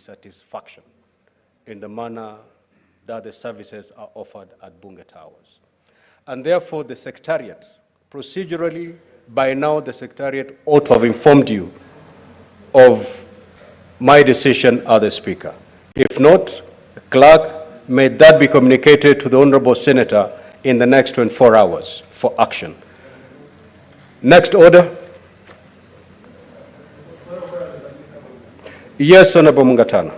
dissatisfaction in the manner that the services are offered at Bunge Towers. And therefore, the Secretariat, procedurally, by now the Secretariat ought to have informed you of my decision as the Speaker. If not, Clerk, may that be communicated to the Honorable Senator in the next 24 hours for action. Next order. Yes, Honorable Mungatana.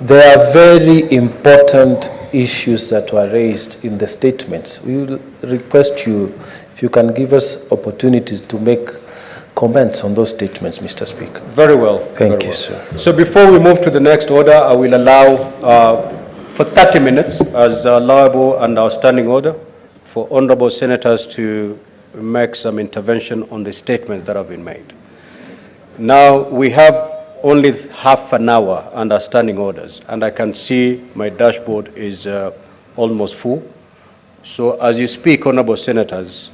There are very important issues that were raised in the statements. We will request you, if you can give us opportunities to make comments on those statements, Mr. Speaker. Very well. Thank you, sir. So before we move to the next order, I will allow for 30 minutes as allowable and our standing order for honorable senators to make some intervention on the statements that have been made. Now, we have only half an hour under standing orders, and I can see my dashboard is almost full. So as you speak, honorable senators,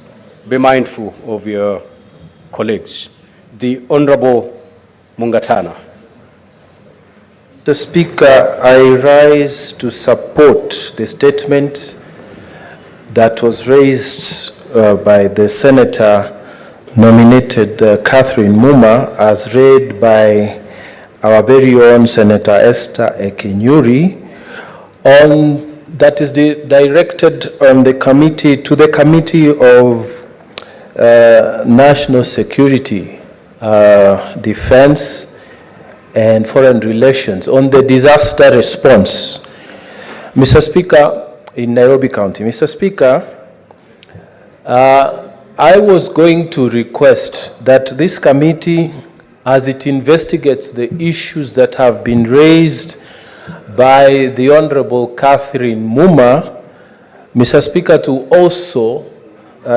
be mindful of your colleagues. The Honorable Mungatana. Mr. Speaker, I rise to support the statement that was raised by the Senator nominated Catherine Muma, as read by our very own Senator Esther Ekenyuri, that is directed on the committee, to the Committee of National Security, Defense and Foreign Relations on the disaster response. Mr. Speaker, in Nairobi County. Mr. Speaker, I was going to request that this committee, as it investigates the issues that have been raised by the Honorable Catherine Muma, Mr. Speaker, to also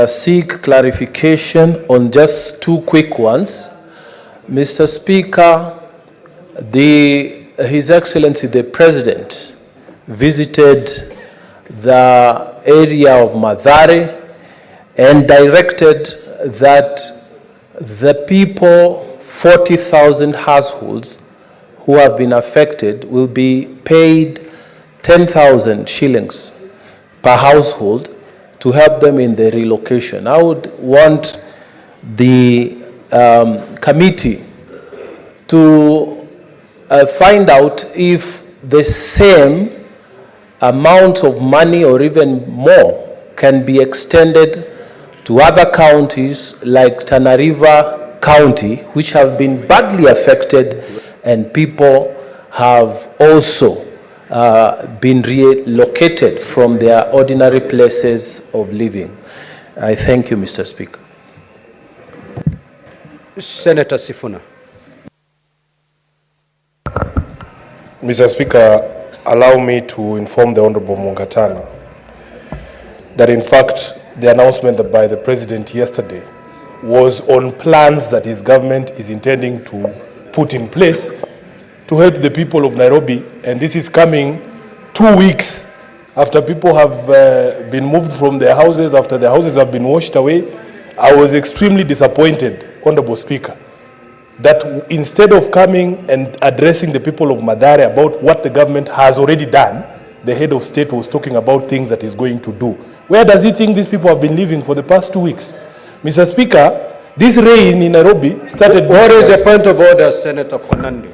seek clarification on just two quick ones. Mr. Speaker, His Excellency the President visited the area of Mathare and directed that the people, 40,000 households who have been affected, will be paid 10,000 shillings per household to help them in the relocation. I would want the committee to find out if the same amount of money or even more can be extended to other counties like Tana River County, which have been badly affected, and people have also been relocated from their ordinary places of living. I thank you, Mr. Speaker. Senator Sifuna. Mr. Speaker, allow me to inform the Honorable Mungatana that in fact the announcement by the President yesterday was on plans that his government is intending to put in place to help the people of Nairobi, and this is coming 2 weeks after people have been moved from their houses, after their houses have been washed away. I was extremely disappointed, Honorable Speaker, that instead of coming and addressing the people of Mathare about what the government has already done, the head of state was talking about things that he's going to do. Where does he think these people have been living for the past 2 weeks? Mr. Speaker, this rain in Nairobi started... What is the point of order, Senator Fernando?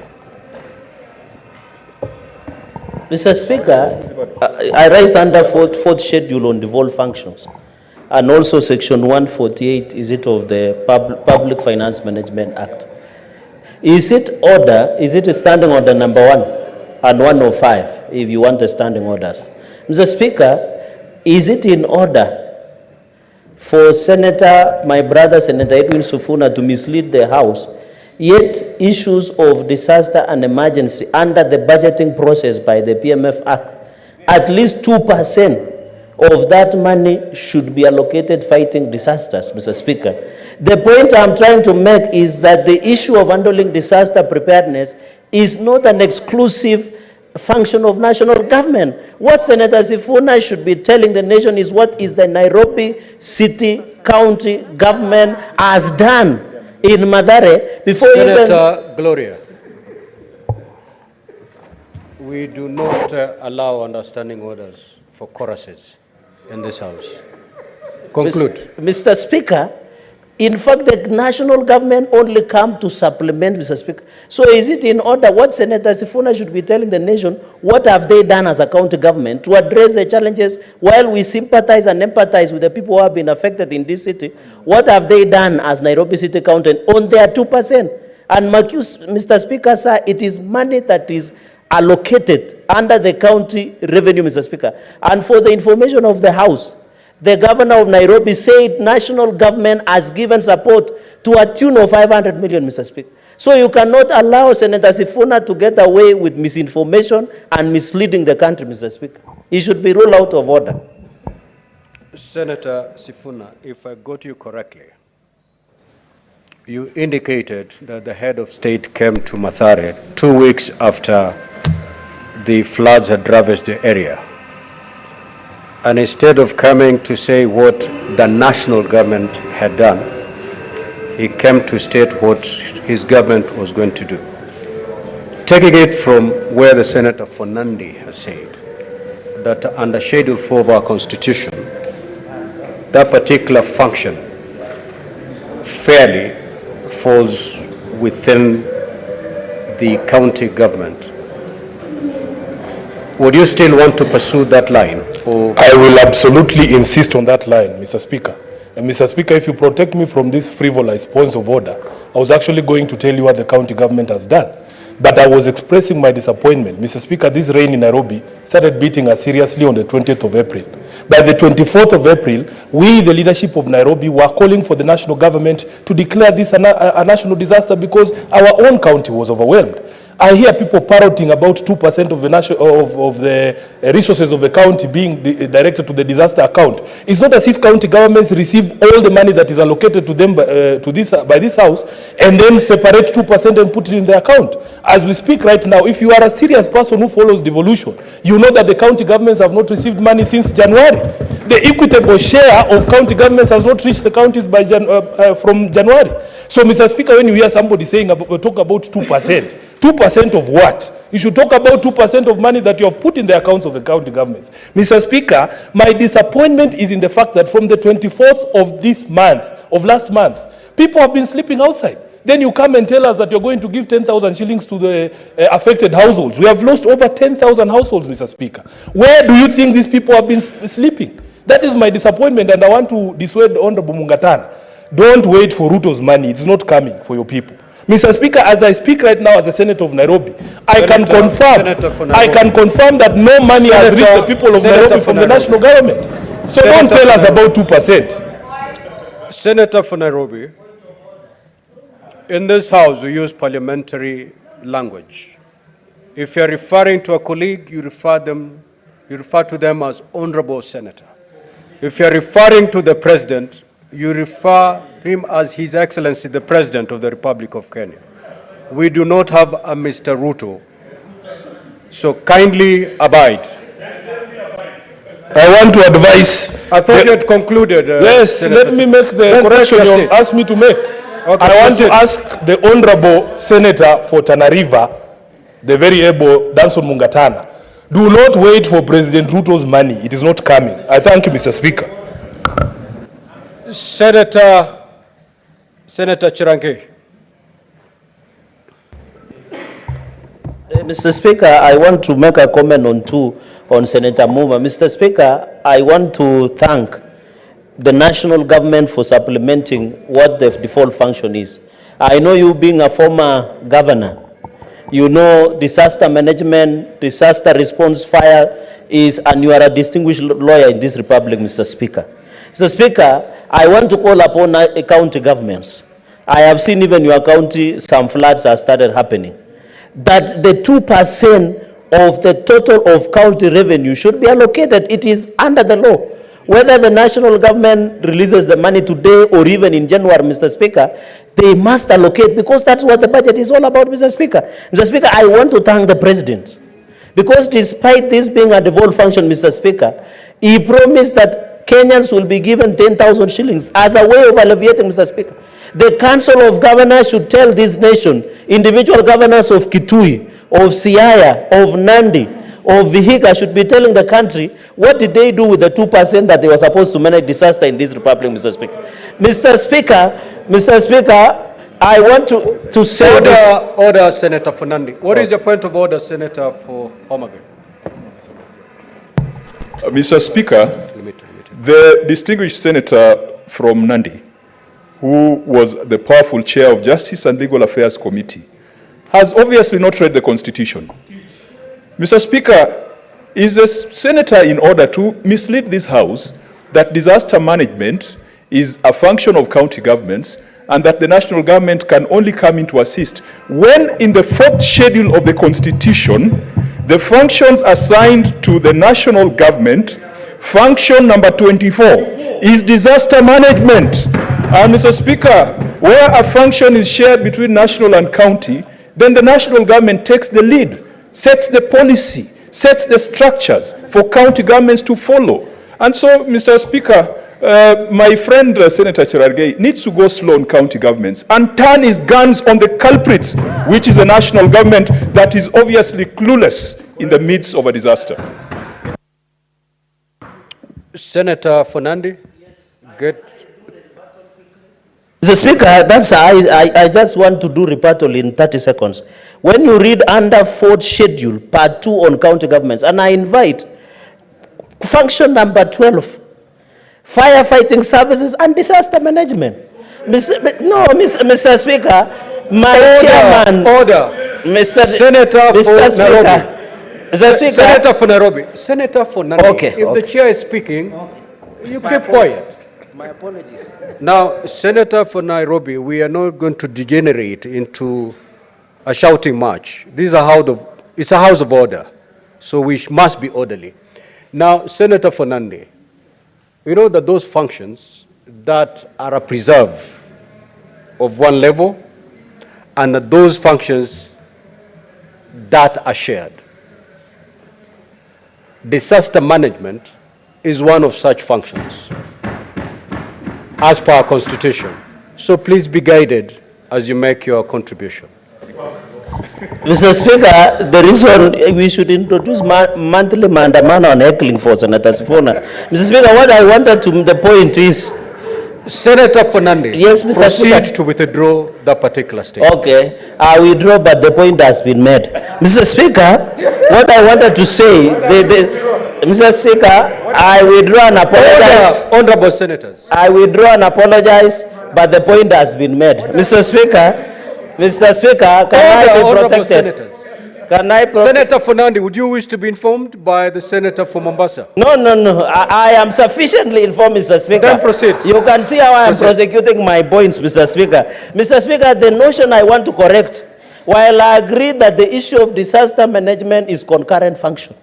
Mr. Speaker, I rise under fourth schedule on devolved functions, and also section 148 is it of the Public Finance Management Act. Is it a standing order number 1 and 105 if you want the standing orders? Mr. Speaker, is it in order for my brother Senator Edwin Sifuna to mislead the House, yet issues of disaster and emergency under the budgeting process by the PMF Act, at least 2% of that money should be allocated fighting disasters, Mr. Speaker. The point I'm trying to make is that the issue of handling disaster preparedness is not an exclusive function of national government. What Senator Sifuna should be telling the nation is what is the Nairobi City County government has done in Mathare before Senator Gloria. We do not allow understanding orders for choruses in this House. Conclude. Mr. Speaker, in fact, the national government only come to supplement, Mr. Speaker. So is it in order, what Senator Sifuna should be telling the nation, what have they done as a county government to address the challenges while we sympathize and empathize with the people who have been affected in this city? What have they done as Nairobi City County on their 2%? And Mr. Speaker, sir, it is money that is allocated under the county revenue, Mr. Speaker. And for the information of the House, the governor of Nairobi said national government has given support to a tune of 500 million, Mr. Speaker. So you cannot allow Senator Sifuna to get away with misinformation and misleading the country, Mr. Speaker. He should be ruled out of order. Senator Sifuna, if I got you correctly, you indicated that the head of state came to Mathare 2 weeks after the floods had ravaged the area. And instead of coming to say what the national government had done, he came to state what his government was going to do. Taking it from where the Senator Fonandi has said, that under Schedule 4 of our Constitution, that particular function fairly falls within the county government. Would you still want to pursue that line? Or? I will absolutely insist on that line, Mr. Speaker. And Mr. Speaker, if you protect me from these frivolous points of order, I was actually going to tell you what the county government has done. But I was expressing my disappointment. Mr. Speaker, this rain in Nairobi started beating us seriously on the 20th of April. By the 24th of April, we, the leadership of Nairobi, were calling for the national government to declare this a national disaster because our own county was overwhelmed. I hear people parroting about 2% of the resources of the county being directed to the disaster account. It's not as if county governments receive all the money that is allocated to them by this House and then separate 2% and put it in the account. As we speak right now, if you are a serious person who follows devolution, you know that the county governments have not received money since January. The equitable share of county governments has not reached the counties by from January. So, Mr. Speaker, when you hear somebody saying talk about 2%, 2% of what? You should talk about 2% of money that you have put in the accounts of the county governments. Mr. Speaker, my disappointment is in the fact that from the 24th of this month, of last month, people have been sleeping outside. Then you come and tell us that you're going to give 10,000 shillings to the affected households. We have lost over 10,000 households, Mr. Speaker. Where do you think these people have been sleeping? That is my disappointment, and I want to dissuade the Honorable Mungatana. Don't wait for Ruto's money. It's not coming for your people. Mr. Speaker, as I speak right now as a senator of Nairobi, I can confirm that no money has reached the people of Nairobi from the national government. So don't tell us about 2%. Senator for Nairobi, in this House we use parliamentary language. If you're referring to a colleague, you refer to them as Honorable Senator. If you're referring to the President, you refer him as His Excellency, the President of the Republic of Kenya. We do not have a Mr. Ruto. So kindly abide. I want to advise. I thought you had concluded. Yes, Senator. let me make the correction you asked me to make. Okay, I want proceed. to ask the Honorable Senator for Tana River, the very able Danson Mungatana, do not wait for President Ruto's money. It is not coming. I thank you, Mr. Speaker. Senator Chirange. Mr. Speaker, I want to make a comment on Senator Muma. Mr. Speaker, I want to thank the national government for supplementing what the default function is. I know you being a former governor, you know disaster management, disaster response, fire is, and you are a distinguished lawyer in this republic, Mr. Speaker. Mr. Speaker, I want to call upon county governments. I have seen even your county, some floods have started happening. That the 2% of the total of county revenue should be allocated. It is under the law. Whether the national government releases the money today or even in January, Mr. Speaker, they must allocate because that's what the budget is all about, Mr. Speaker. Mr. Speaker, I want to thank the President because despite this being a devolved function, Mr. Speaker, he promised that Kenyans will be given 10,000 shillings as a way of alleviating, Mr. Speaker. The Council of Governors should tell this nation, individual governors of Kitui, of Siaya, of Nandi, of Vihiga should be telling the country what did they do with the 2% that they were supposed to manage disaster in this republic, Mr. Speaker. Mr. Speaker, I want to say Order, Senator Fernandi. What is your point of order, Senator for Homabay? Mr. Speaker, the distinguished senator from Nandi, who was the powerful chair of Justice and Legal Affairs Committee, has obviously not read the Constitution. Mr. Speaker, is a senator in order to mislead this House that disaster management is a function of county governments and that the national government can only come in to assist, when in the 4th schedule of the Constitution, the functions assigned to the national government, function number 24, is disaster management. And Mr. Speaker, where a function is shared between national and county, then the national government takes the lead, sets the policy, sets the structures for county governments to follow. And so, Mr. Speaker, my friend Senator Cherargei needs to go slow on county governments and turn his guns on the culprits, which is a national government that is obviously clueless in the midst of a disaster. Senator Fernandi, get. Mr. Speaker, I just want to do rebuttal in 30 seconds. When you read under 4th schedule, part 2 on county governments, and I invite function number 12, firefighting services and disaster management. Mr. Speaker, my chairman. Order. Mr. Speaker. Senator for Nairobi. Senator for Nairobi. Okay. If the chair is speaking, you keep quiet. My apologies. Now, Senator for Nairobi, we are not going to degenerate into a shouting match. It's a house of order, so we must be orderly. Now, Senator Fernandi, you know that those functions that are a preserve of one level and that those functions that are shared. Disaster management is one of such functions as per our Constitution. So please be guided as you make your contribution. Mr. Speaker, the reason we should introduce monthly mandamano on heckling for Senator Sifuna. Mr. Speaker, what I wanted to the point is... Senator Fernandez, yes, Mr. proceed Speaker. to withdraw that particular statement. Okay, I withdraw, but the point has been made. Mr. Speaker, what I wanted to say, Mr. Speaker, I withdraw and apologize. Honorable Senators. I withdraw and apologize, but the point has been made. Mr. Speaker, can I be protected? Can I Senator Fernandi, would you wish to be informed by the Senator from Mombasa? No. I am sufficiently informed, Mr. Speaker. Then proceed. You can see how I am prosecuting my points, Mr. Speaker. Mr. Speaker, the notion I want to correct, while I agree that the issue of disaster management is concurrent function,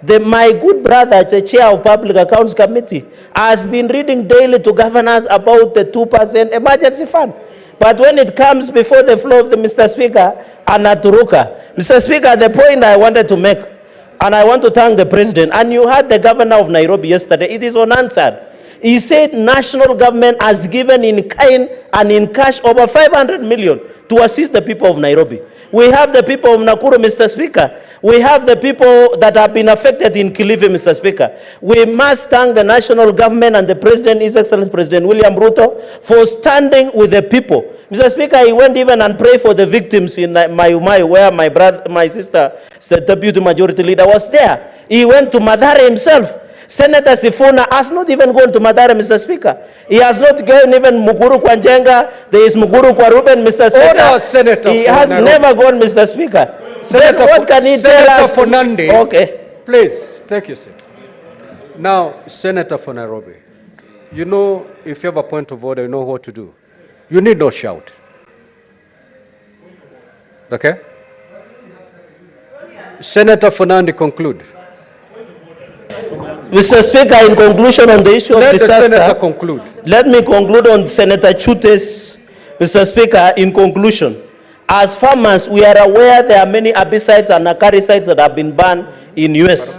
my good brother, the chair of Public Accounts Committee, has been reading daily to governors about the 2% emergency fund. But when it comes before the floor of the Mr. Speaker, Anaturuka. Mr. Speaker, the point I wanted to make, and I want to thank the President, and you heard the Governor of Nairobi yesterday, it is unanswered. He said national government has given in kind and in cash over 500 million to assist the people of Nairobi. We have the people of Nakuru, Mr. Speaker. We have the people that have been affected in Kilifi, Mr. Speaker. We must thank the national government and the President, His Excellency President William Ruto, for standing with the people. Mr. Speaker, he went even and prayed for the victims in Mayumayu, where my sister, the Deputy Majority Leader, was there. He went to Mathare himself. Senator Sifuna has not even gone to Mathare, Mr. Speaker. He has not gone even Mukuru kwa Njenga. There is Mukuru kwa Ruben, Mr. Speaker. Order, Senator. He has never gone, Mr. Speaker. Senator, what can he tell us? Senator Fernandi, okay. Please, take your seat. Now, Senator for Nairobi, you know, if you have a point of order, you know what to do. You need not shout. Okay? Senator Fernandi, conclude. Mr. Speaker, in conclusion on the issue of disaster, let the Senator conclude. Let me conclude on Senator Chute's, Mr. Speaker, in conclusion. As farmers, we are aware there are many herbicides and acaricides that have been banned in US.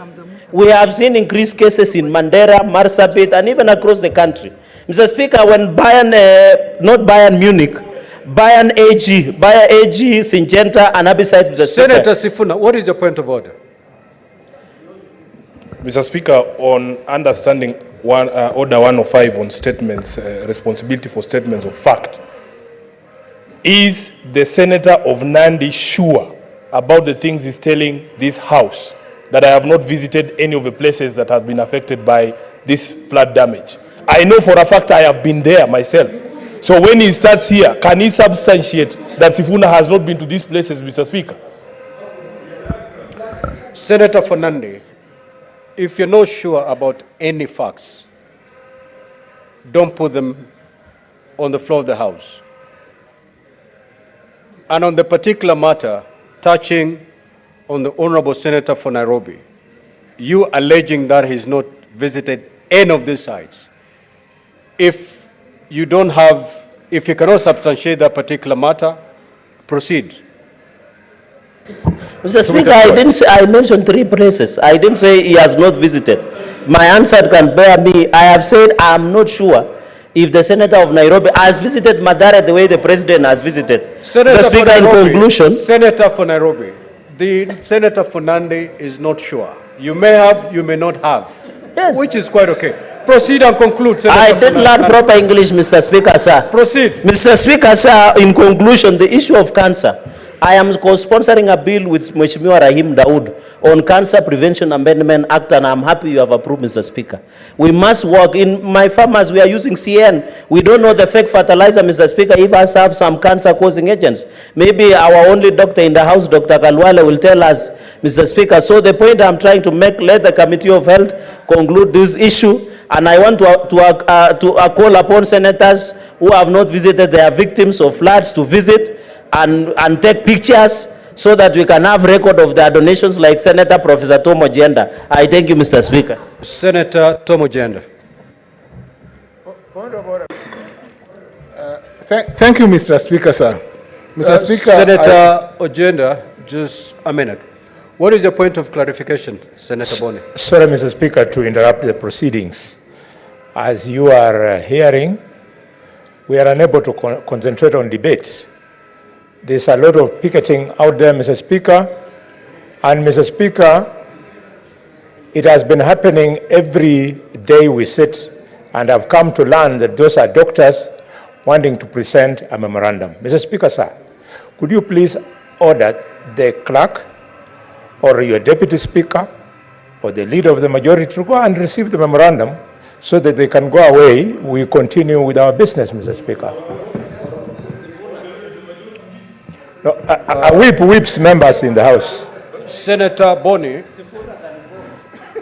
We have seen increased cases in Mandera, Marsabit, and even across the country. Mr. Speaker, when Munich, by an AG, by an AG, Syngenta, and besides Mr. Senator Speaker. Sifuna, what is your point of order? Mr. Speaker, on understanding Order 105 on statements, responsibility for statements of fact, is the Senator of Nandi sure about the things he's telling this House, that I have not visited any of the places that have been affected by this flood damage? I know for a fact I have been there myself. So when he starts here, can he substantiate that Sifuna has not been to these places, Mr. Speaker? Senator Fernandi, if you're not sure about any facts, don't put them on the floor of the House. And on the particular matter touching on the Honorable Senator for Nairobi, you alleging that he's not visited any of these sites. If you don't have, if you cannot substantiate that particular matter, proceed. Mr. Speaker, I didn't say, I mentioned 3 places. I didn't say he has not visited. My answer can bear me. I have said I'm not sure if the Senator of Nairobi has visited Mathare the way the President has visited. Senator Mr. Speaker, in conclusion. Senator for Nairobi, the Senator for Nandi is not sure. You may have, you may not have. Yes. Which is quite okay. Proceed and conclude, Senator. I did learn proper English, Mr. Speaker, sir. Proceed. Mr. Speaker, sir, in conclusion, the issue of cancer. I am co-sponsoring a bill with Mheshimiwa Rahim Daud on Cancer Prevention Amendment Act, and I'm happy you have approved, Mr. Speaker. We must work. In my farmers, we are using CN. We don't know the fake fertilizer, Mr. Speaker, if us have some cancer-causing agents. Maybe our only doctor in the House, Dr. Kalwale, will tell us, Mr. Speaker. So the point I'm trying to make, let the Committee of Health conclude this issue, and I want to call upon senators who have not visited their victims of floods to visit and take pictures so that we can have record of their donations, like Senator Professor Tom Mjinga. I thank you, Mr. Speaker. Senator Tom Mjinga. Point of order. Thank you, Mr. Speaker, sir. Mr. Speaker, Senator Ojenda, just a minute. What is your point of clarification, Senator Boni? Sorry, Mr. Speaker, to interrupt the proceedings. As you are hearing, we are unable to concentrate on debate. There's a lot of picketing out there, Mr. Speaker. And, Mr. Speaker, it has been happening every day we sit, and I've come to learn that those are doctors wanting to present a memorandum. Mr. Speaker, sir, could you please order the clerk or your deputy speaker or the leader of the majority to go and receive the memorandum so that they can go away? We continue with our business, Mr. Speaker. No, a whip whips members in the House. Senator Boni,